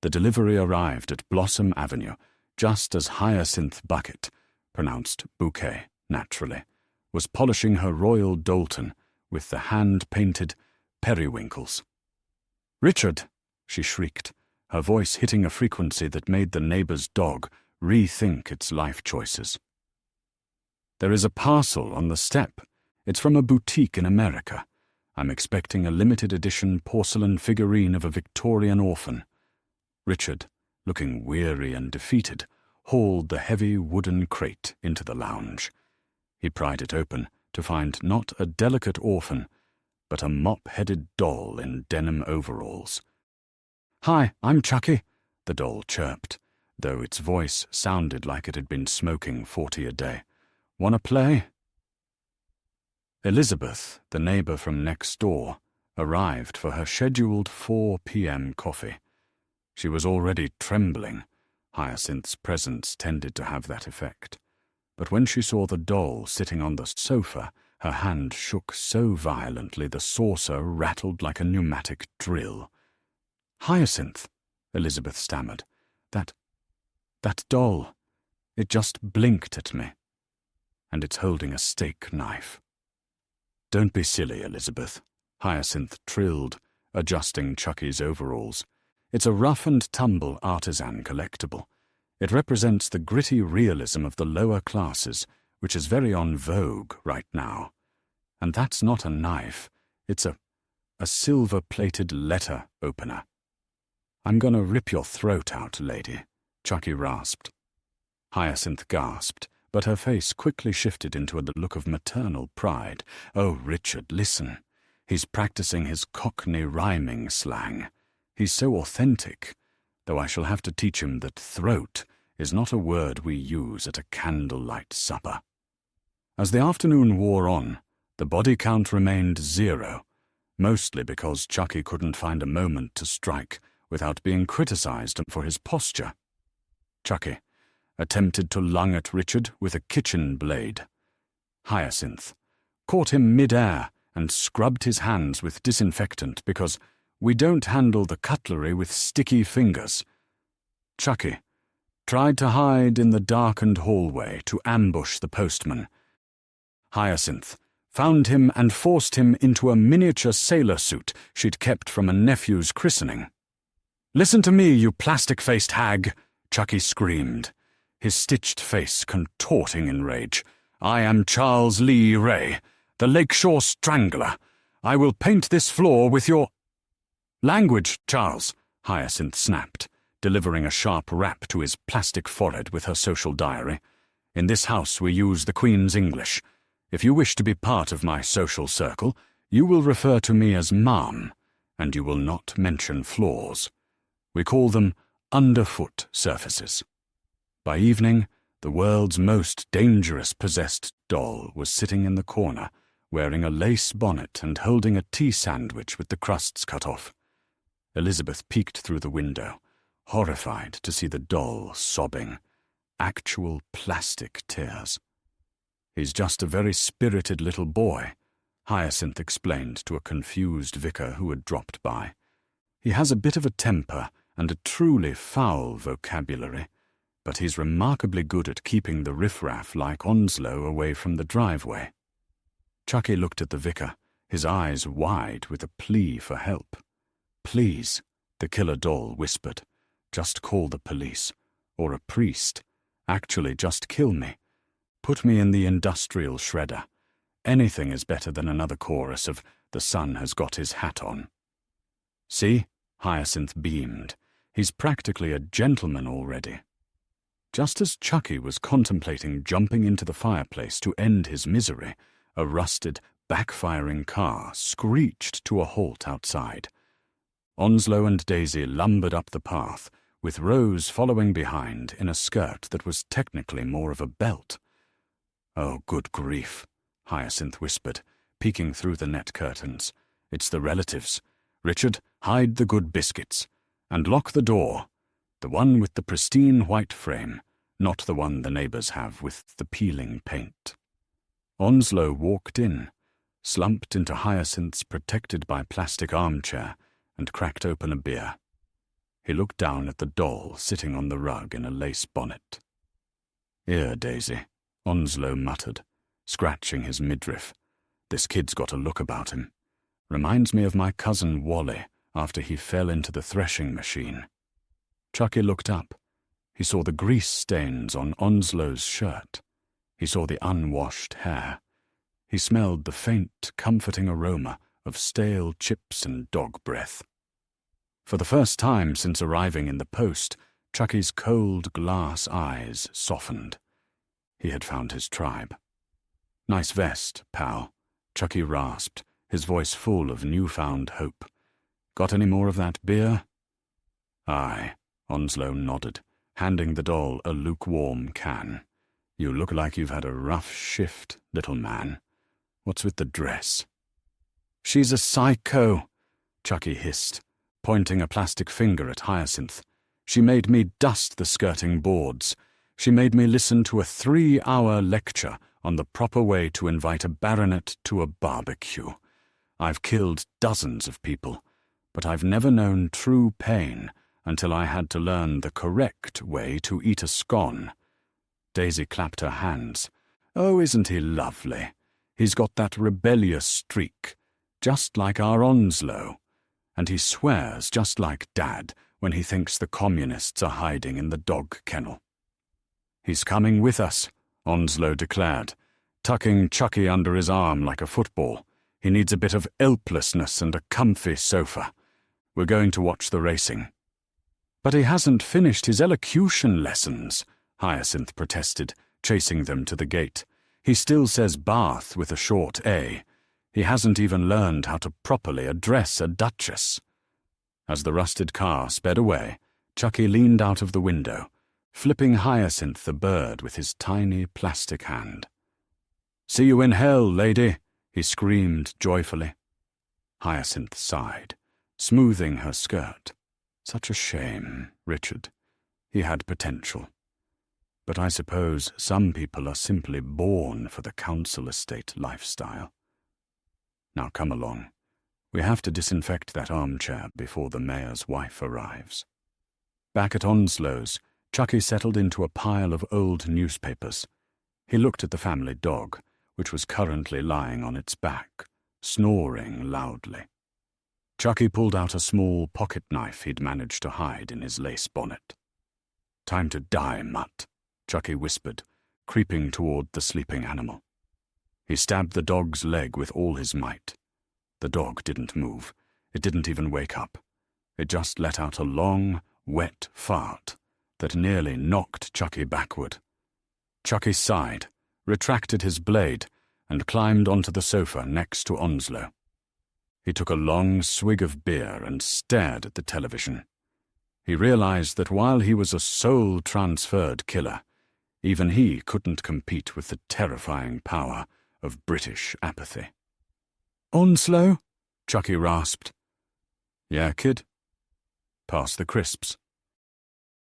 The delivery arrived at Blossom Avenue just as Hyacinth Bucket, pronounced Bouquet naturally, was polishing her Royal Doulton with the hand-painted periwinkles. "Richard!" she shrieked, her voice hitting a frequency that made the neighbor's dog rethink its life choices. "There is a parcel on the step. It's from a boutique in America. I'm expecting a limited edition porcelain figurine of a Victorian orphan." Richard, looking weary and defeated, hauled the heavy wooden crate into the lounge. He pried it open to find not a delicate orphan, but a mop-headed doll in denim overalls. "Hi, I'm Chucky," the doll chirped, though its voice sounded like it had been smoking 40 a day. "Wanna play?" Elizabeth, the neighbor from next door, arrived for her scheduled 4 p.m. coffee. She was already trembling. Hyacinth's presence tended to have that effect. But when she saw the doll sitting on the sofa, her hand shook so violently the saucer rattled like a pneumatic drill. "Hyacinth," Elizabeth stammered. That doll, it just blinked at me. And it's holding a steak knife." "Don't be silly, Elizabeth," Hyacinth trilled, adjusting Chucky's overalls. "It's a rough-and-tumble artisan collectible. It represents the gritty realism of the lower classes, which is very en vogue right now. And that's not a knife. It's a silver-plated letter opener." "I'm gonna rip your throat out, lady," Chucky rasped. Hyacinth gasped, but her face quickly shifted into a look of maternal pride. "Oh, Richard, listen. He's practicing his Cockney rhyming slang. He's so authentic, though I shall have to teach him that throat is not a word we use at a candlelight supper." As the afternoon wore on, the body count remained 0, mostly because Chucky couldn't find a moment to strike without being criticized for his posture. Chucky attempted to lung at Richard with a kitchen blade. Hyacinth caught him mid-air and scrubbed his hands with disinfectant because we don't handle the cutlery with sticky fingers. Chucky tried to hide in the darkened hallway to ambush the postman. Hyacinth found him and forced him into a miniature sailor suit she'd kept from a nephew's christening. "Listen to me, you plastic-faced hag," Chucky screamed, his stitched face contorting in rage. "I am Charles Lee Ray, the Lakeshore Strangler. I will paint this floor with your—" "Language, Charles," Hyacinth snapped, delivering a sharp rap to his plastic forehead with her social diary. "In this house we use the Queen's English. If you wish to be part of my social circle, you will refer to me as Ma'am, and you will not mention floors. We call them underfoot surfaces." By evening, the world's most dangerous possessed doll was sitting in the corner, wearing a lace bonnet and holding a tea sandwich with the crusts cut off. Elizabeth peeked through the window, horrified to see the doll sobbing. Actual plastic tears. "He's just a very spirited little boy," Hyacinth explained to a confused vicar who had dropped by. "He has a bit of a temper and a truly foul vocabulary, but he's remarkably good at keeping the riffraff like Onslow away from the driveway." Chucky looked at the vicar, his eyes wide with a plea for help. "Please," the killer doll whispered, "just call the police. Or a priest. Actually, just kill me. Put me in the industrial shredder. Anything is better than another chorus of 'The sun has got his hat on.'" "See?" Hyacinth beamed. "He's practically a gentleman already." Just as Chucky was contemplating jumping into the fireplace to end his misery, a rusted, backfiring car screeched to a halt outside. Onslow and Daisy lumbered up the path, with Rose following behind in a skirt that was technically more of a belt. "Oh, good grief," Hyacinth whispered, peeking through the net curtains. "It's the relatives. Richard, hide the good biscuits. And lock the door. The one with the pristine white frame, not the one the neighbors have with the peeling paint." Onslow walked in, slumped into Hyacinth's protected by plastic armchair, and cracked open a beer. He looked down at the doll sitting on the rug in a lace bonnet. "Here, Daisy," Onslow muttered, scratching his midriff. "This kid's got a look about him. Reminds me of my cousin Wally after he fell into the threshing machine." Chucky looked up. He saw the grease stains on Onslow's shirt. He saw the unwashed hair. He smelled the faint, comforting aroma of stale chips and dog breath. For the first time since arriving in the post, Chucky's cold glass eyes softened. He had found his tribe. "Nice vest, pal," Chucky rasped, his voice full of newfound hope. "Got any more of that beer?" "Aye," Onslow nodded, handing the doll a lukewarm can. "You look like you've had a rough shift, little man. What's with the dress?" "She's a psycho," Chucky hissed, pointing a plastic finger at Hyacinth. "She made me dust the skirting boards. She made me listen to a 3-hour lecture on the proper way to invite a baronet to a barbecue. I've killed dozens of people, but I've never known true pain until I had to learn the correct way to eat a scone." Daisy clapped her hands. "Oh, isn't he lovely? He's got that rebellious streak, just like our Onslow. And he swears just like Dad when he thinks the communists are hiding in the dog kennel." "He's coming with us," Onslow declared, tucking Chucky under his arm like a football. "He needs a bit of helplessness and a comfy sofa. We're going to watch the racing." "But he hasn't finished his elocution lessons," Hyacinth protested, chasing them to the gate. "He still says bath with a short A. He hasn't even learned how to properly address a duchess." As the rusted car sped away, Chucky leaned out of the window, flipping Hyacinth a bird with his tiny plastic hand. "See you in hell, lady," he screamed joyfully. Hyacinth sighed, smoothing her skirt. "Such a shame, Richard. He had potential. But I suppose some people are simply born for the council estate lifestyle. Now come along. We have to disinfect that armchair before the mayor's wife arrives." Back at Onslow's, Chucky settled into a pile of old newspapers. He looked at the family dog, which was currently lying on its back, snoring loudly. Chucky pulled out a small pocket knife he'd managed to hide in his lace bonnet. "Time to die, Mutt," Chucky whispered, creeping toward the sleeping animal. He stabbed the dog's leg with all his might. The dog didn't move. It didn't even wake up. It just let out a long, wet fart that nearly knocked Chucky backward. Chucky sighed, retracted his blade, and climbed onto the sofa next to Onslow. He took a long swig of beer and stared at the television. He realized that while he was a soul-transferred killer, even he couldn't compete with the terrifying power of British apathy. "Onslow?" Chucky rasped. "Yeah, kid?" "Pass the crisps."